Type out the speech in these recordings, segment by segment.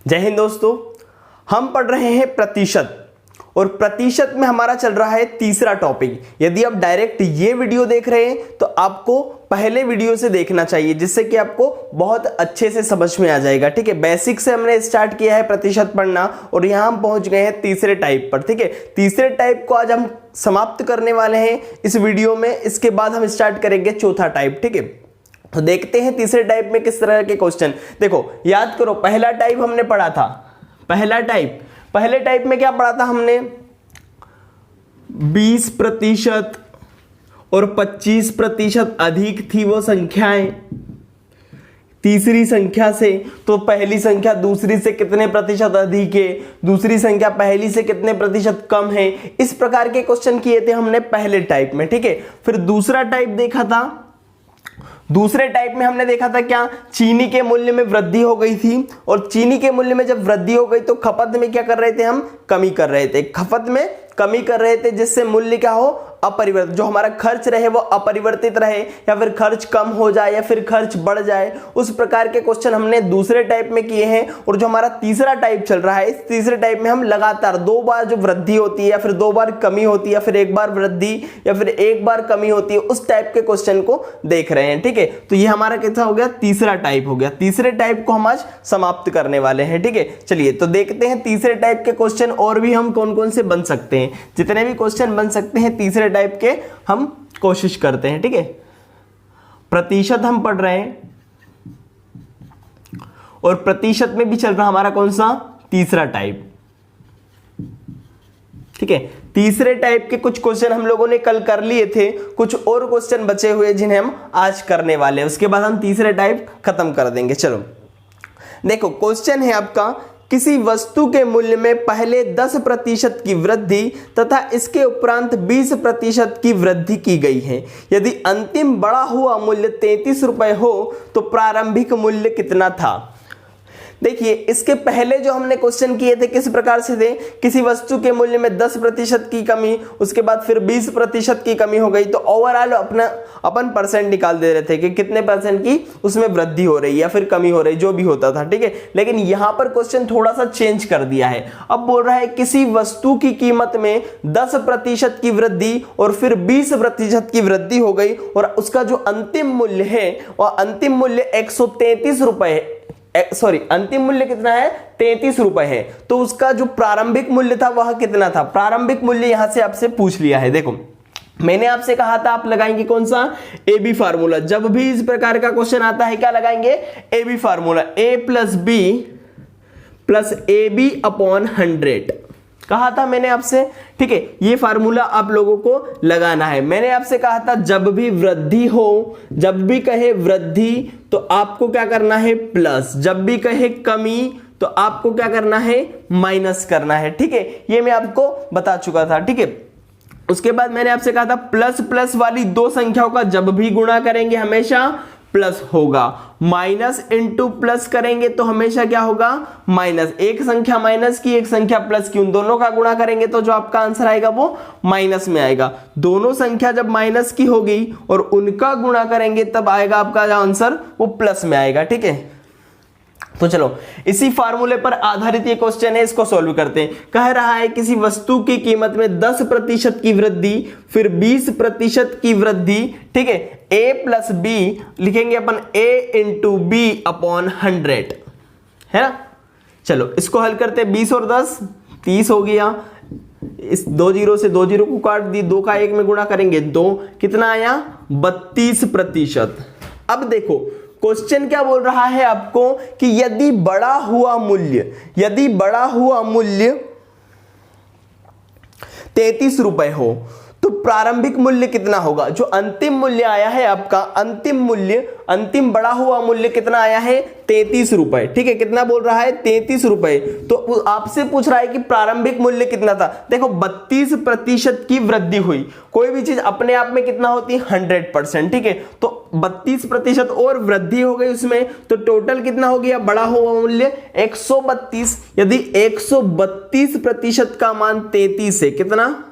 जय हिंद दोस्तों, हम पढ़ रहे हैं प्रतिशत और प्रतिशत में हमारा चल रहा है तीसरा टॉपिक। यदि आप डायरेक्ट ये वीडियो देख रहे हैं तो आपको पहले वीडियो से देखना चाहिए, जिससे कि आपको बहुत अच्छे से समझ में आ जाएगा। ठीक है, बेसिक से हमने स्टार्ट किया है प्रतिशत पढ़ना और यहां हम पहुंच गए हैं तीसरे टाइप पर। ठीक है, तीसरे टाइप को आज हम समाप्त करने वाले हैं इस वीडियो में। इसके बाद हम स्टार्ट करेंगे चौथा टाइप। ठीक है, तो देखते हैं तीसरे टाइप में किस तरह के क्वेश्चन। देखो, याद करो, पहला टाइप हमने पढ़ा था। पहले टाइप में क्या पढ़ा था हमने? 20% और 25% अधिक थी वो संख्याएं तीसरी संख्या से, तो पहली संख्या दूसरी से कितने प्रतिशत अधिक है, दूसरी संख्या पहली से कितने प्रतिशत कम है। इस प्रकार के क्वेश्चन किए थे हमने पहले टाइप में। ठीक है, फिर दूसरा टाइप देखा था। दूसरे टाइप में हमने देखा था क्या? चीनी के मूल्य में वृद्धि हो गई थी और चीनी के मूल्य में जब वृद्धि हो गई तो खपत में क्या कर रहे थे? हम कमी कर रहे थे। खपत में कमी कर रहे थे जिससे मूल्य क्या हो? अपरिवर्तित, जो हमारा खर्च रहे वो अपरिवर्तित रहे, या फिर खर्च कम हो जाए या फिर खर्च बढ़ जाए। उस प्रकार के क्वेश्चन हमने दूसरे टाइप में किए हैं। और जो हमारा तीसरा टाइप चल रहा है, इस तीसरे टाइप में हम लगातार 2 बार जो वृद्धि होती है या फिर 2 बार कमी होती है या फिर 1 बार वृद्धि या फिर 1 बार कमी होती है, उस टाइप के क्वेश्चन को देख रहे हैं। ठीक है, तो ये हमारा कैसा हो गया? तीसरा टाइप हो गया। तीसरे टाइप को हम आज समाप्त करने वाले हैं। ठीक है, चलिए तो देखते हैं तीसरे टाइप के क्वेश्चन और भी हम कौन कौन से बन सकते हैं। जितने भी क्वेश्चन बन सकते हैं तीसरे टाइप के हम कोशिश करते हैं। ठीक है, प्रतिशत हम पढ़ रहे हैं और प्रतिशत में भी चल रहा हमारा कौन सा? तीसरा टाइप। ठीक है, तीसरे टाइप के कुछ क्वेश्चन हम लोगों ने कल कर लिए थे, कुछ और क्वेश्चन बचे हुए जिन्हें हम आज करने वाले हैं। उसके बाद हम तीसरे टाइप खत्म कर देंगे। चलो देखो, क्वेश्चन है आपका, किसी वस्तु के मूल्य में पहले 10% की वृद्धि तथा इसके उपरांत 20% की वृद्धि की गई है। यदि अंतिम बढ़ा हुआ मूल्य 33 रुपए हो तो प्रारंभिक मूल्य कितना था? देखिए, इसके पहले जो हमने क्वेश्चन किए थे किस प्रकार से थे? किसी वस्तु के मूल्य में 10% की कमी, उसके बाद फिर 20% की कमी हो गई, तो ओवरऑल अपन परसेंट निकाल दे रहे थे कि कितने परसेंट की उसमें वृद्धि हो रही या फिर कमी हो रही, जो भी होता था। ठीक है, लेकिन यहां पर क्वेश्चन थोड़ा सा चेंज कर दिया है। अब बोल रहा है किसी वस्तु की कीमत में 10% की वृद्धि और फिर 20% की वृद्धि हो गई और उसका जो अंतिम मूल्य है वह अंतिम मूल्य 133 रुपए है। अंतिम मूल्य कितना है? 33 रुपए है। तो उसका जो प्रारंभिक मूल्य था वह कितना था? प्रारंभिक मूल्य यहां से आपसे पूछ लिया है। देखो, मैंने आपसे कहा था आप लगाएंगे कौन सा? A B formula. जब भी इस प्रकार का क्वेश्चन आता है क्या लगाएंगे? A B formula. A plus B plus A B upon 100 कहा था मैंने आपसे। ठीक है, ये फार्मूला आप लोगों को लगाना है। मैंने आपसे कहा था जब भी वृद्धि हो, जब भी कहे वृद्धि तो आपको क्या करना है? प्लस। जब भी कहे कमी तो आपको क्या करना है? माइनस करना है। ठीक है, ये मैं आपको बता चुका था। ठीक है, उसके बाद मैंने आपसे कहा था प्लस प्लस वाली 2 संख्याओं का जब भी गुणा करेंगे हमेशा प्लस होगा, माइनस इंटू प्लस करेंगे तो हमेशा क्या होगा? माइनस। एक संख्या माइनस की, एक संख्या प्लस की, उन दोनों का गुणा करेंगे तो जो आपका आंसर आएगा वो माइनस में आएगा। दोनों संख्या जब माइनस की होगी और उनका गुणा करेंगे तब आएगा आपका जो आंसर वो प्लस में आएगा। ठीक है, तो चलो इसी फार्मूले पर आधारित ये क्वेश्चन है, इसको सॉल्व करते हैं। कह रहा है किसी वस्तु की कीमत में 10% की वृद्धि फिर 20% की वृद्धि। ठीक है, ए प्लस बी लिखेंगे अपन, ए इंटू बी अपॉन 100 है ना। चलो इसको हल करते हैं। 20 और 10 30 हो गया। इस 2 जीरो से 2 जीरो को काट दी, 2 का 1 में गुणा करेंगे 2, कितना आया? 32%। अब देखो क्वेश्चन क्या बोल रहा है आपको कि यदि बढ़ा हुआ मूल्य 33 रुपए हो तो प्रारंभिक मूल्य कितना होगा? जो अंतिम मूल्य आया है आपका, अंतिम बढ़ा हुआ मूल्य कितना आया है? 33 रुपए। ठीक है, कितना बोल रहा है? 33 रुपए। तो आपसे पूछ रहा है कि प्रारंभिक मूल्य कितना था। देखो 32% की वृद्धि हुई। कोई भी चीज अपने आप में कितना होती है? 100%। ठीक है, तो 32% और वृद्धि हो गई उसमें, तो टोटल कितना हो गया? बढ़ा हुआ मूल्य 132। यदि 132% का मान 33 है, कितना?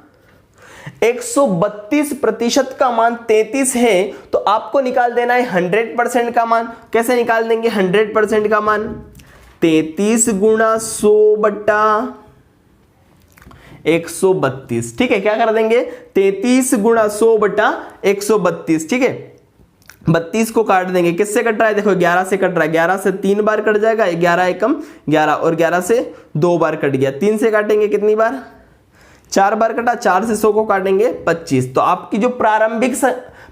132% का मान 33 है तो आपको निकाल देना है 100% का मान। कैसे निकाल देंगे 100% का मान? 33 गुणा 100 बट्टा 132। ठीक है, क्या कर देंगे 33 गुणा 100 बट्टा 132। ठीक है, 32 को काट देंगे, किससे कट रहा है देखो 11 से कट रहा है, 11 से 3 बार कट जाएगा, 11 एकम 11 और 11 से 2 बार कट गया, 3 से काटेंगे कितनी बार 4 बार कटा, 4 से 100 को काटेंगे 25। तो आपकी जो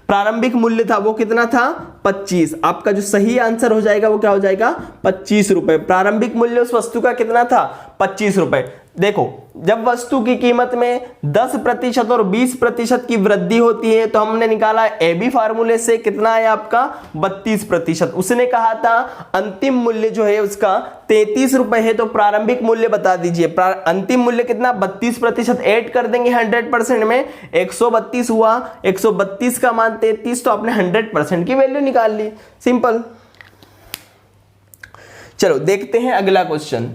प्रारंभिक मूल्य था वो कितना था 25। आपका जो सही आंसर हो जाएगा वो क्या हो जाएगा 25 रुपए। प्रारंभिक मूल्य उस वस्तु का कितना था 25 रुपए। देखो जब वस्तु की कीमत में 10% और 20% की वृद्धि होती है तो हमने निकाला एबी फार्मूले से कितना है आपका 32%। उसने कहा था अंतिम मूल्य जो है उसका 33 रुपए है, तो प्रारंभिक मूल्य बता दीजिए। अंतिम मूल्य कितना 32%, ऐड कर देंगे 100% में 132 हुआ, 132 का मान 33, तो आपने 100% की वैल्यू निकाल ली, सिंपल। चलो देखते हैं अगला क्वेश्चन।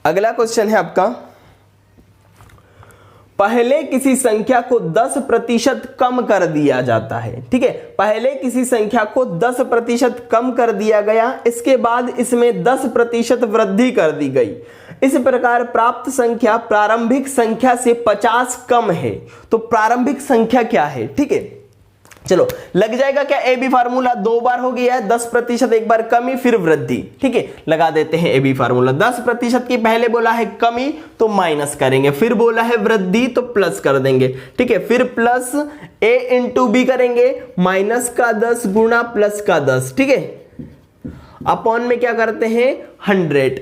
अगला क्वेश्चन है आपका, पहले किसी संख्या को 10% कम कर दिया जाता है। ठीक है, पहले किसी संख्या को 10% कम कर दिया गया, इसके बाद इसमें 10% वृद्धि कर दी गई। इस प्रकार प्राप्त संख्या प्रारंभिक संख्या से 50 कम है। तो प्रारंभिक संख्या क्या है? ठीक है, चलो लग जाएगा क्या ए बी फार्मूला, 2 बार हो गया है 10%, एक बार कमी फिर वृद्धि। ठीक है, लगा देते हैं ए बी फार्मूला। 10% की पहले बोला है कमी तो माइनस करेंगे, फिर बोला है वृद्धि तो प्लस कर देंगे। ठीक है, फिर प्लस ए इंटू बी करेंगे, माइनस का 10 गुणा प्लस का 10। ठीक है, अपॉन में क्या करते हैं 100,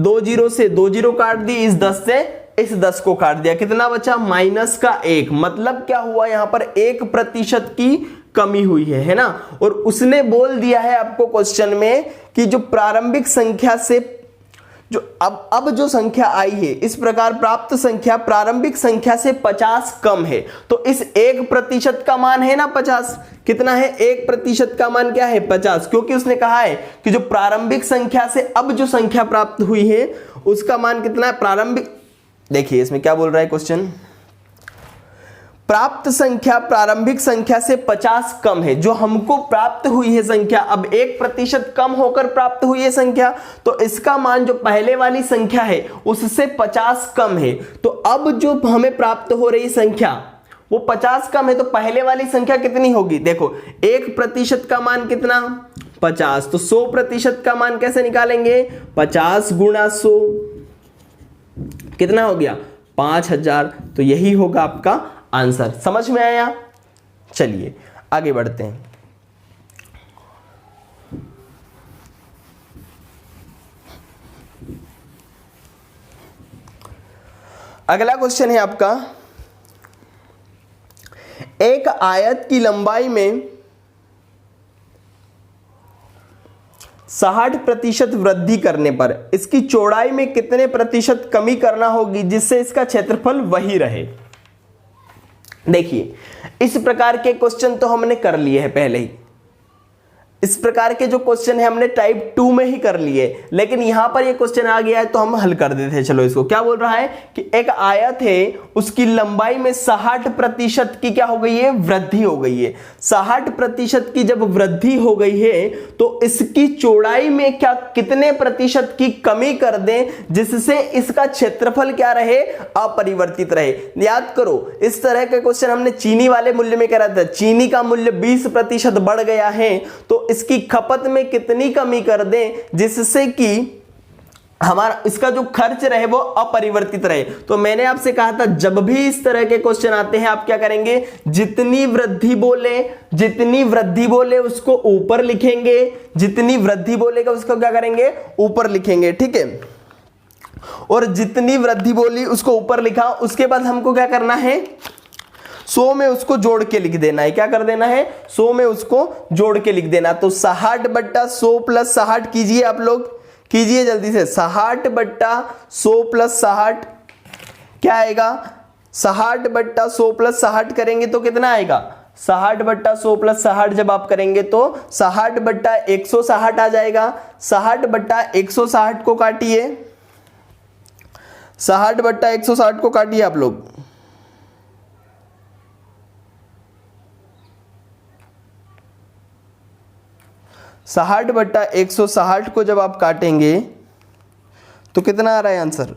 2 जीरो से 2 जीरो काट दी, इस 10 से इस 10 को काट दिया, कितना बचा माइनस का 1। मतलब क्या हुआ यहां पर 1% की कमी हुई है ना। और उसने बोल दिया है आपको क्वेश्चन में कि जो प्रारंभिक संख्या से जो अब जो संख्या आई है, इस प्रकार प्राप्त संख्या प्रारंभिक संख्या से 50 कम है। तो इस 1% का मान है ना 50, कितना है 1% का मान क्या है 50, क्योंकि उसने कहा है कि जो प्रारंभिक संख्या से अब जो संख्या प्राप्त हुई है उसका मान कितना है प्रारंभिक। देखिए इसमें क्या बोल रहा है क्वेश्चन, प्राप्त संख्या प्रारंभिक संख्या से 50 कम है। जो हमको प्राप्त हुई है संख्या अब 1% कम होकर प्राप्त हुई है संख्या, तो इसका मान जो पहले वाली संख्या है उससे 50 कम है। तो अब जो हमें प्राप्त हो रही संख्या वो 50 कम है, तो पहले वाली संख्या कितनी होगी देखो 1% का मान कितना 50, तो 100% का मान कैसे निकालेंगे 50 गुणा 100 कितना हो गया 5000। तो यही होगा आपका आंसर। समझ में आया? चलिए आगे बढ़ते हैं। अगला क्वेश्चन है आपका, एक आयत की लंबाई में 60% वृद्धि करने पर इसकी चौड़ाई में कितने प्रतिशत कमी करना होगी जिससे इसका क्षेत्रफल वही रहे। देखिए इस प्रकार के क्वेश्चन तो हमने कर लिए हैं पहले ही, इस प्रकार के जो क्वेश्चन है हमने टाइप 2 में ही कर लिए, लेकिन यहां पर ये क्वेश्चन आ गया है तो हम हल कर देते हैं। चलो इसको क्या बोल रहा है कि एक आयत है उसकी लंबाई में 60% की क्या हो गई है वृद्धि हो गई है। 60% की जब वृद्धि हो गई है तो इसकी चौड़ाई में क्या कितने प्रतिशत की कमी कर दें जिससे इसका क्षेत्रफल क्या रहे अपरिवर्तित रहे। याद करो इस तरह के क्वेश्चन हमने चीनी वाले मूल्य में करा था। चीनी का मूल्य 20% बढ़ गया है तो इसकी खपत में कितनी कमी कर दें जिससे कि हमारा इसका जो खर्च रहे वो अपरिवर्तित रहे। तो मैंने आपसे कहा था जब भी इस तरह के क्वेश्चन आते हैं आप क्या करेंगे, जितनी वृद्धि बोले उसको ऊपर लिखेंगे, जितनी वृद्धि बोलेगा उसको क्या करेंगे ऊपर लिखेंगे। ठीक है, और जितनी वृद्धि बोली उसको ऊपर लिखा, उसके बाद हमको क्या करना है 100 में उसको जोड़ के लिख देना है। क्या कर देना है 100 में उसको जोड़ के लिख देना। तो 60/100 + 60 कीजिए, आप लोग कीजिए जल्दी से। 60/100 + 60 क्या आएगा 60/100 + 60 करेंगे तो कितना आएगा 60/100 + 60 जब आप करेंगे तो 60/160 आ जाएगा। 60/160 को काटिए, 60/160 को काटिए आप लोग। 60/160 को जब आप काटेंगे तो कितना आ रहा है आंसर?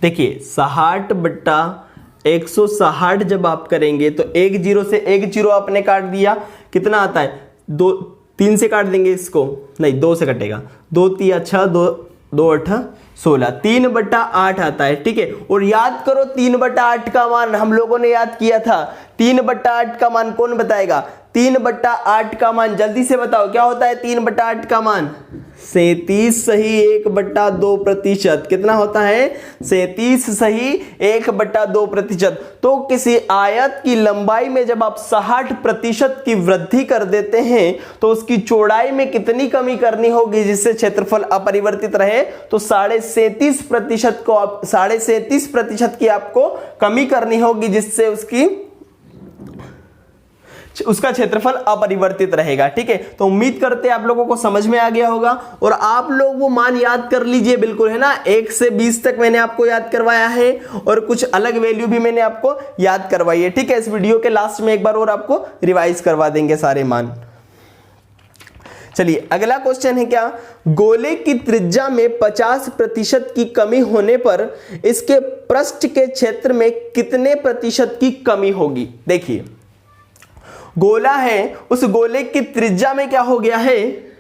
देखिए 60/160 जब आप करेंगे तो एक जीरो से एक जीरो आपने काट दिया, कितना आता है? 2 3 से काट देंगे इसको, नहीं 2 से कटेगा, 2 3 6 2 2 8 16, 3/8 आता है। ठीक है, और याद करो 3/8 का मान हम लोगों ने याद किया था। 3/8 का मान कौन बताएगा? 3/8 का मान जल्दी से बताओ, क्या होता है 3/8 का मान? 37 सही 1/2%। कितना होता है? 37 सही 1/2%। तो किसी आयत की लंबाई में जब आप 60% की वृद्धि कर देते हैं तो उसकी चौड़ाई में कितनी कमी करनी होगी जिससे क्षेत्रफल अपरिवर्तित रहे? तो 37.5% को आप 37.5% की आपको कमी करनी होगी जिससे उसका क्षेत्रफल अपरिवर्तित रहेगा। ठीक है, तो उम्मीद करते हैं आप लोगों को समझ में आ गया होगा। और आप लोग वो मान याद कर लीजिए, बिल्कुल है ना, 1 से 20 तक मैंने आपको याद करवाया है और कुछ अलग वैल्यू भी मैंने आपको याद करवाई है। ठीक है, इस वीडियो के लास्ट में एक बार और आपको रिवाइज करवा देंगे सारे मान। चलिए अगला क्वेश्चन है क्या? गोले की त्रिज्या में 50% की कमी होने पर इसके पृष्ठ के क्षेत्र में कितने प्रतिशत की कमी होगी? देखिए गोला है, उस गोले की त्रिज्या में क्या हो गया है?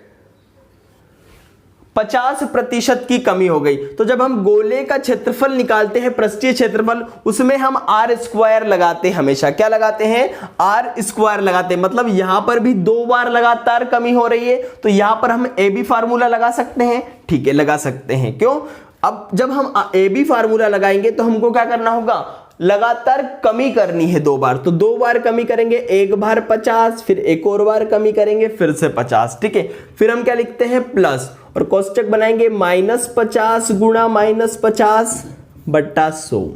50% की कमी हो गई। तो जब हम गोले का क्षेत्रफल निकालते हैं, पृष्ठीय क्षेत्रफल, उसमें हम r² लगाते हैं हमेशा। क्या लगाते हैं? r² लगाते हैं। मतलब यहां पर भी 2 बार लगातार कमी हो रही है तो यहां पर हम AB फार्मूला लगा सकते हैं। ठीक है, लगा सकते हैं। क्यों? अब जब हम AB फार्मूला लगाएंगे तो हमको क्या करना होगा? लगातार कमी करनी है 2 बार। तो 2 बार कमी करेंगे, एक बार 50, फिर एक और बार कमी करेंगे, फिर से 50। ठीक है, फिर हम क्या लिखते हैं? प्लस, और कोष्टक बनाएंगे -50 गुणा -50/100।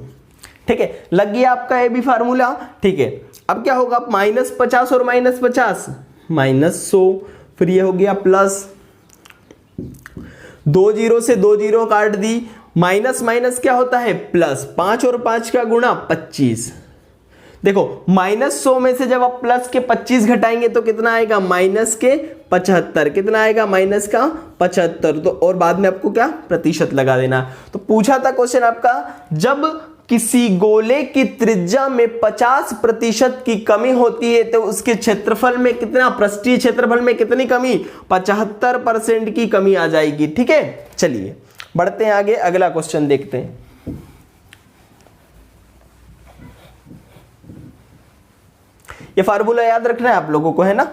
ठीक है, लग गया आपका ए बी फार्मूला। ठीक है, अब क्या होगा? -50 और -50 -100, फिर ये हो गया प्लस, 2 जीरो से 2 जीरो काट दी, माइनस माइनस क्या होता है? प्लस, 5 और 5 का गुणा 25। देखो -100 में से जब आप प्लस के 25 घटाएंगे तो कितना आएगा? -75। कितना आएगा? -75। तो और बाद में आपको क्या प्रतिशत लगा देना। तो पूछा था क्वेश्चन आपका, जब किसी गोले की त्रिज्या में 50% की कमी होती है तो उसके क्षेत्रफल में कितना, पृष्ठीय क्षेत्रफल में कितनी कमी? 75% की कमी आ जाएगी। ठीक है, चलिए बढ़ते हैं आगे, अगला क्वेश्चन देखते हैं। ये फार्मूला याद रखना है आप लोगों को, है ना?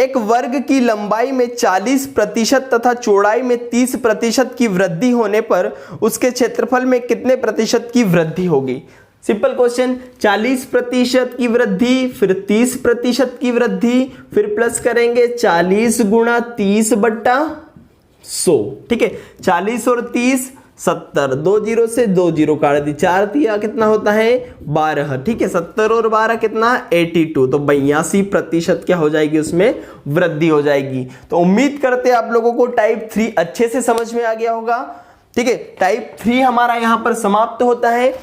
एक वर्ग की लंबाई में 40% तथा चौड़ाई में 30% की वृद्धि होने पर उसके क्षेत्रफल में कितने प्रतिशत की वृद्धि होगी? सिंपल क्वेश्चन, 40% की वृद्धि, फिर 30% की वृद्धि, फिर प्लस करेंगे 40 गुणा 30/100। ठीक है, 40 और 30 70, 2 जीरो से 2 जीरो काट दी, 4 दिया कितना होता है? 12। ठीक है, 70 और 12 कितना? 82। तो 82% क्या हो जाएगी? उसमें वृद्धि हो जाएगी। तो उम्मीद करते हैं आप लोगों को टाइप 3 अच्छे से समझ में आ गया होगा। ठीक है, टाइप 3 हमारा यहां पर समाप्त होता है।